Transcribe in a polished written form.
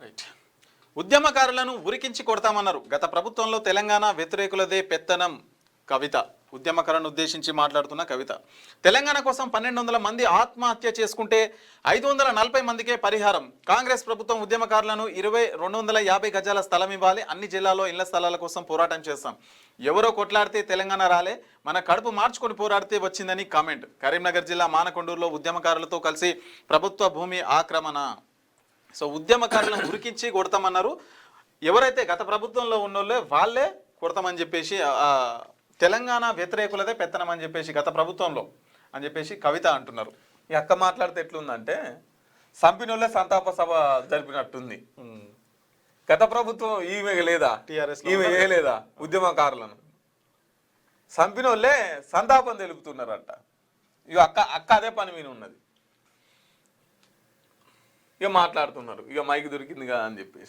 Right. ఉద్యమకారులను ఉరికించి కొడతామన్నారు. గత ప్రభుత్వంలో తెలంగాణ వ్యతిరేకులదే పెత్తనం. కవిత ఉద్యమకారులను ఉద్దేశించి మాట్లాడుతున్న కవిత. తెలంగాణ కోసం 1200 మంది ఆత్మహత్య చేసుకుంటే 540 మందికే పరిహారం. కాంగ్రెస్ ప్రభుత్వం ఉద్యమకారులను 250 గజాల స్థలం ఇవ్వాలి. అన్ని జిల్లాల్లో ఇళ్ల స్థలాల కోసం పోరాటం చేస్తాం. ఎవరో కొట్లాడితే తెలంగాణ రాలే, మన కడుపు మార్చుకొని పోరాడితే వచ్చిందని కామెంట్. కరీంనగర్ జిల్లా మానకొండూరులో ఉద్యమకారులతో కలిసి ప్రభుత్వ భూమి ఆక్రమణ. సో ఉద్యమకారులను ఉరికించి కొడతామన్నారు. ఎవరైతే గత ప్రభుత్వంలో ఉన్నోళ్ళే వాళ్ళే కొడతామని చెప్పేసి తెలంగాణ వ్యతిరేకులదే పెత్తనం అని చెప్పేసి గత ప్రభుత్వంలో అని చెప్పేసి కవిత అంటున్నారు. ఈ అక్క మాట్లాడితే ఎట్లుందంటే సంపినోళ్ళే సంతాప సభ జరిపినట్టుంది. గత ప్రభుత్వం ఈమె లేదా, ఈమె లేదా ఉద్యమకారులను సంపినోళ్ళే సంతాపం తెలుపుతున్నారంట. ఇక అక్క అదే పని మీద ఉన్నది. ఇక మాట్లాడుతున్నారు, ఇక మైకి దొరికిందిగా అని చెప్పేసి.